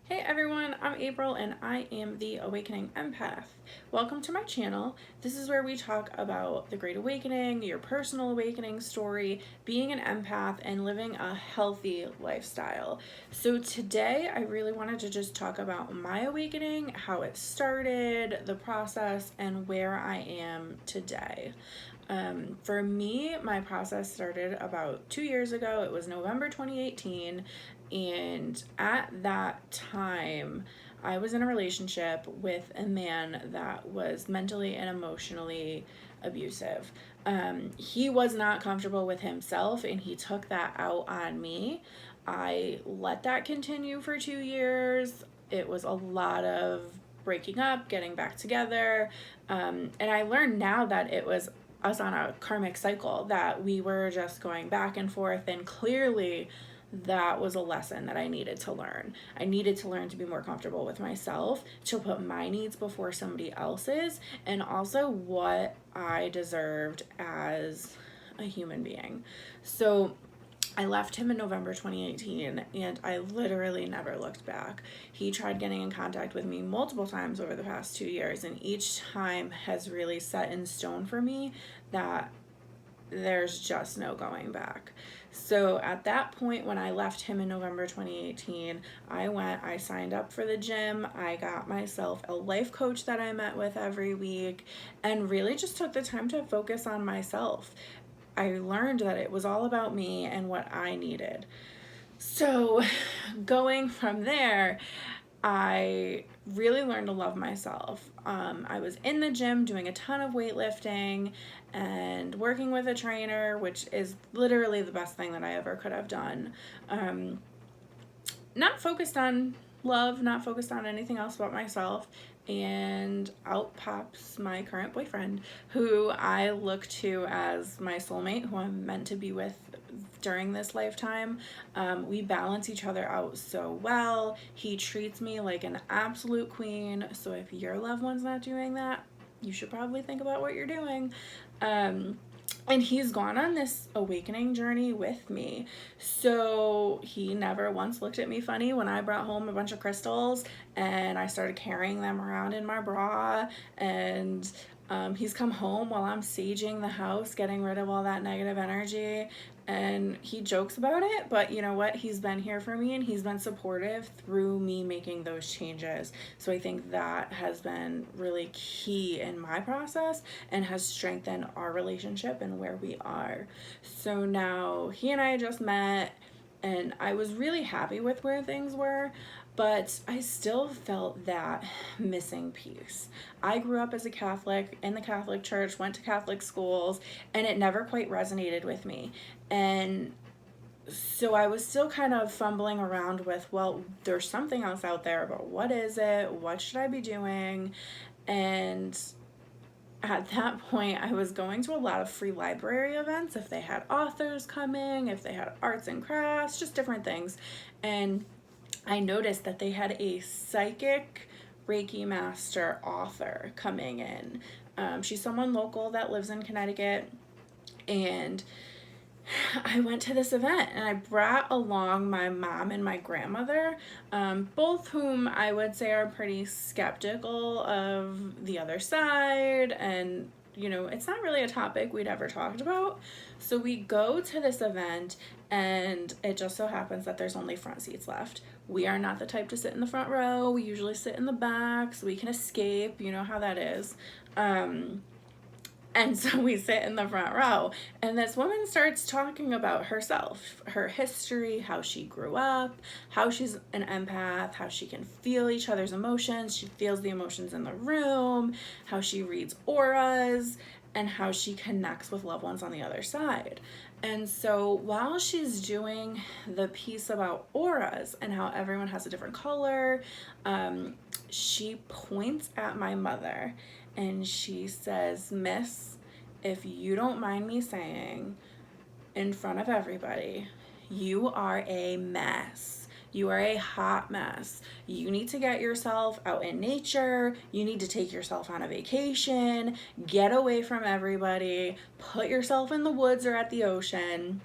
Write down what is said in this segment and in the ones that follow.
Hey everyone, I'm April and I am the Awakening Empath. Welcome to my channel. This is where we talk about the Great Awakening, your personal awakening story, being an empath, and living a healthy lifestyle. So today I really wanted to just talk about my awakening, how it started, the process, and where I am today. For me, my process started about 2 years ago. It was November 2018. And at that time, I was in a relationship with a man that was mentally and emotionally abusive. He was not comfortable with himself and he took that out on me. I let that continue for 2 years. It was a lot of breaking up, getting back together. And I learned now that it was us on a karmic cycle, that we were just going back and forth, and clearly that was a lesson that I needed to learn. I needed to learn to be more comfortable with myself, to put my needs before somebody else's, and also what I deserved as a human being. So I left him in November 2018 and I literally never looked back. He tried getting in contact with me multiple times over the past 2 years, and each time has really set in stone for me that there's just no going back. So at that point, when I left him in November 2018, I signed up for the gym. I got myself a life coach that I met with every week and really just took the time to focus on myself. I learned that it was all about me and what I needed. So going from there, I really learned to love myself. I was in the gym doing a ton of weightlifting and working with a trainer, which is literally the best thing that I ever could have done. Not focused on love, not focused on anything else but myself. And out pops my current boyfriend, who I look to as my soulmate, who I'm meant to be with during this lifetime. We balance each other out so well. He treats me like an absolute queen. So if your loved one's not doing that, you should probably think about what you're doing. And he's gone on this awakening journey with me. So he never once looked at me funny when I brought home a bunch of crystals and I started carrying them around in my bra. And he's come home while I'm saging the house, getting rid of all that negative energy. And he jokes about it, but you know what? He's been here for me and he's been supportive through me making those changes. So I think that has been really key in my process and has strengthened our relationship and where we are. So now he and I just met and I was really happy with where things were, but I still felt that missing piece. I grew up as a Catholic in the Catholic Church, went to Catholic schools, and it never quite resonated with me. And so I was still kind of fumbling around with, well, there's something else out there, but what is it? What should I be doing? And at that point, I was going to a lot of free library events, if they had authors coming, if they had arts and crafts, just different things. And I noticed that they had a psychic Reiki master author coming in. She's someone local that lives in Connecticut, and I went to this event and I brought along my mom and my grandmother, both whom I would say are pretty skeptical of the other side, and it's not really a topic we'd ever talked about. So we go to this event and it just so happens that there's only front seats left. We are not the type to sit in the front row. We usually sit in the back so we can escape. You know how that is. And so we sit in the front row, and this woman starts talking about herself, her history, how she grew up, how she's an empath, how she can feel each other's emotions. She feels the emotions in the room, how she reads auras, and how she connects with loved ones on the other side. And so while she's doing the piece about auras and how everyone has a different color, she points at my mother and she says, "Miss, if you don't mind me saying in front of everybody, you are a mess. You are a hot mess. You need to get yourself out in nature. You need to take yourself on a vacation, get away from everybody, put yourself in the woods or at the ocean,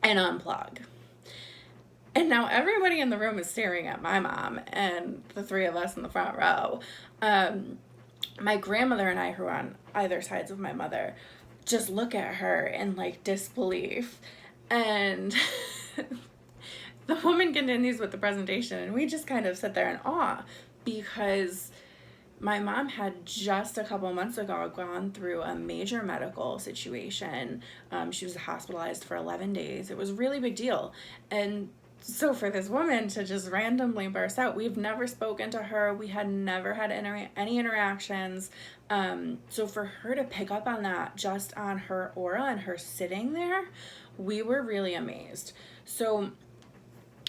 and unplug." And now everybody in the room is staring at my mom and the three of us in the front row. My grandmother and I, who are on either sides of my mother, just look at her in like disbelief. And the woman continues with the presentation, and we just kind of sit there in awe because my mom had just a couple months ago gone through a major medical situation. She was hospitalized for 11 days. It was a really big deal. And so for this woman to just randomly burst out, we've never spoken to her. We had never had any interactions. So for her to pick up on that just on her aura and her sitting there, we were really amazed. So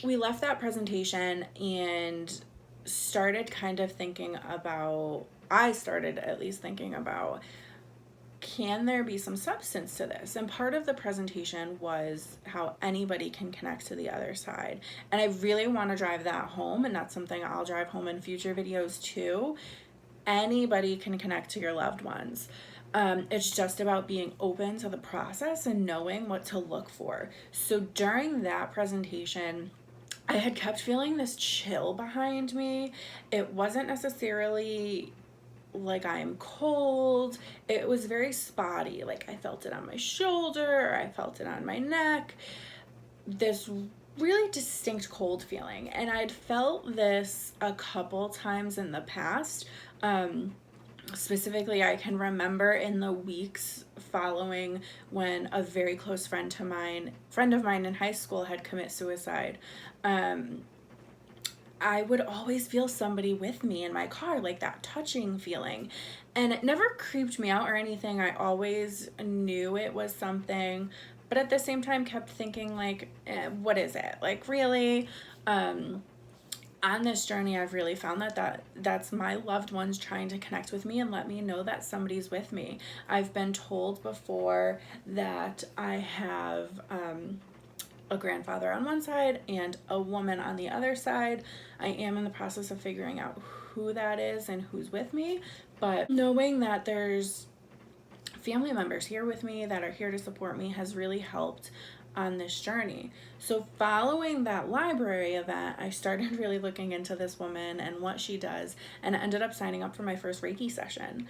we left that presentation and started kind of thinking about, I started at least thinking about, can there be some substance to this? And part of the presentation was how anybody can connect to the other side. And I really want to drive that home, and that's something I'll drive home in future videos too. Anybody can connect to your loved ones. It's just about being open to the process and knowing what to look for. So during that presentation, I had kept feeling this chill behind me. It wasn't necessarily like I'm cold. It was very spotty. Like I felt it on my shoulder, or I felt it on my neck. This really distinct cold feeling. And I'd felt this a couple times in the past. Specifically, I can remember in the weeks following when a very close friend of mine in high school had committed suicide. I would always feel somebody with me in my car, like that touching feeling. And it never creeped me out or anything. I always knew it was something, but at the same time kept thinking like, what is it? Like really? On this journey, I've really found that's my loved ones trying to connect with me and let me know that somebody's with me. I've been told before that I have a grandfather on one side and a woman on the other side. I am in the process of figuring out who that is and who's with me, but knowing that there's family members here with me that are here to support me has really helped on this journey. So following that library event, I started really looking into this woman and what she does, and ended up signing up for my first Reiki session.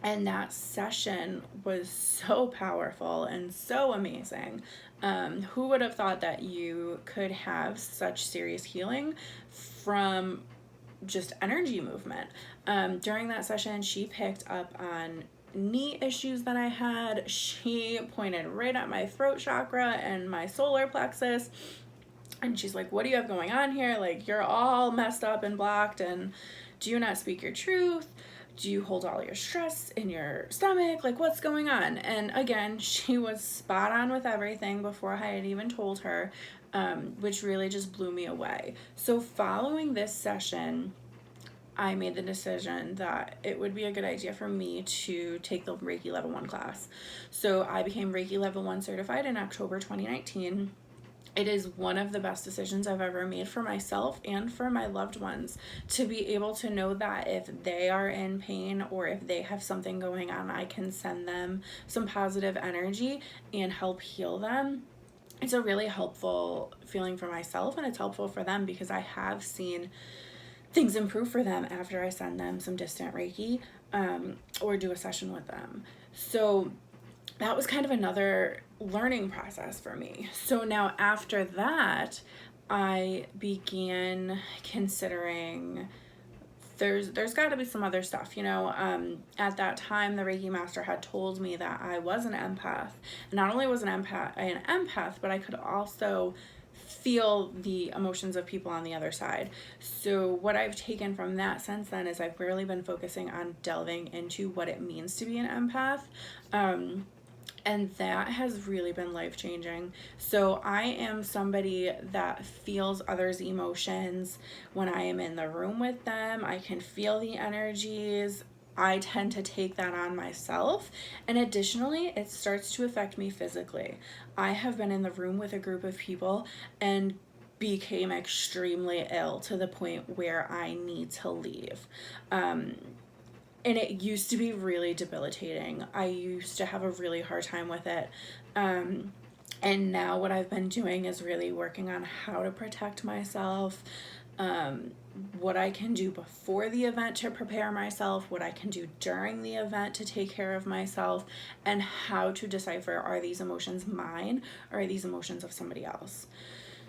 And that session was so powerful and so amazing. Who would have thought that you could have such serious healing from just energy movement? During that session, she picked up on knee issues that I had. She pointed right at my throat chakra and my solar plexus. And she's like, what do you have going on here? Like, you're all messed up and blocked, and do you not speak your truth? Do you hold all your stress in your stomach? Like, what's going on? And again, she was spot on with everything before I had even told her, which really just blew me away. So following this session, I made the decision that it would be a good idea for me to take the Reiki Level 1 class. So I became Reiki Level 1 certified in October 2019. It is one of the best decisions I've ever made for myself and for my loved ones, to be able to know that if they are in pain or if they have something going on, I can send them some positive energy and help heal them. It's a really helpful feeling for myself, and it's helpful for them because I have seen things improve for them after I send them some distant Reiki or do a session with them. So that was kind of another learning process for me. So now after that, I began considering there's got to be some other stuff, you know. At that time, the Reiki master had told me that I was an empath. And not only was an empath, but I could also feel the emotions of people on the other side. So what I've taken from that since then is I've really been focusing on delving into what it means to be an empath. And that has really been life-changing. So I am somebody that feels others' emotions when I am in the room with them. I can feel the energies. I tend to take that on myself. And additionally, it starts to affect me physically. I have been in the room with a group of people and became extremely ill to the point where I need to leave. And it used to be really debilitating. I used to have a really hard time with it. And now what I've been doing is really working on how to protect myself, what I can do before the event to prepare myself, what I can do during the event to take care of myself, and how to decipher, are these emotions mine or are these emotions of somebody else?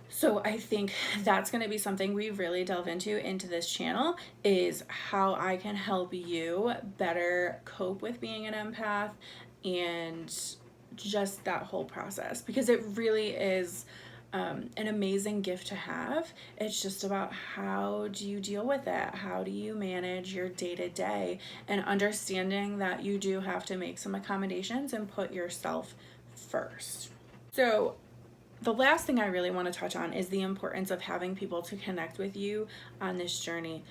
So I think that's going to be something we really delve into this channel, is how I can help you better cope with being an empath and just that whole process, because it really is an amazing gift to have. It's just about how do you deal with it? How do you manage your day to day, and understanding that you do have to make some accommodations and put yourself first. So the last thing I really want to touch on is the importance of having people to connect with you on this journey.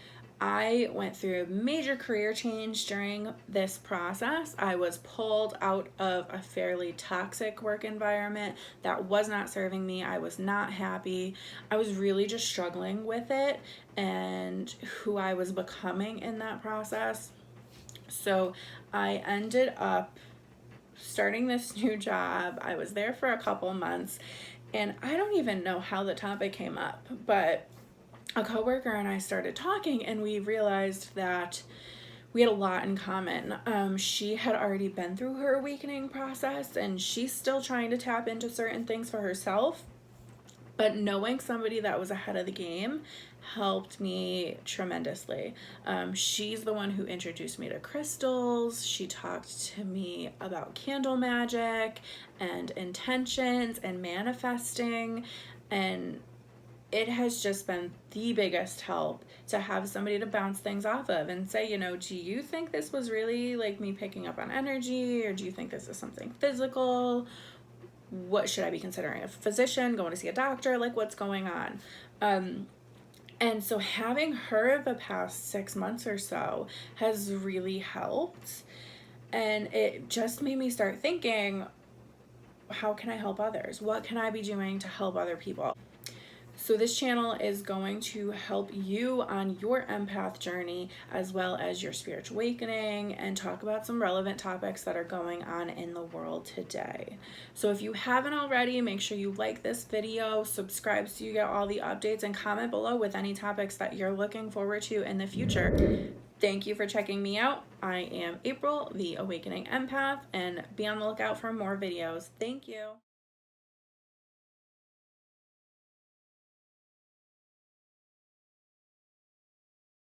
I went through a major career change during this process. I was pulled out of a fairly toxic work environment that was not serving me. I was not happy. I was really just struggling with it and who I was becoming in that process. So I ended up starting this new job. I was there for a couple months, and I don't even know how the topic came up, but a coworker and I started talking, and we realized that we had a lot in common. She had already been through her awakening process, and she's still trying to tap into certain things for herself. But knowing somebody that was ahead of the game helped me tremendously. She's the one who introduced me to crystals. She talked to me about candle magic and intentions and manifesting. And it has just been the biggest help to have somebody to bounce things off of and say, do you think this was really like me picking up on energy, or do you think this is something physical? What should I be considering? A physician, going to see a doctor? Like, what's going on? And so having her the past 6 months or so has really helped. And it just made me start thinking, how can I help others? What can I be doing to help other people? So this channel is going to help you on your empath journey, as well as your spiritual awakening, and talk about some relevant topics that are going on in the world today. So if you haven't already, make sure you like this video, subscribe so you get all the updates, and comment below with any topics that you're looking forward to in the future. Thank you for checking me out. I am April, the Awakening Empath, and be on the lookout for more videos. Thank you.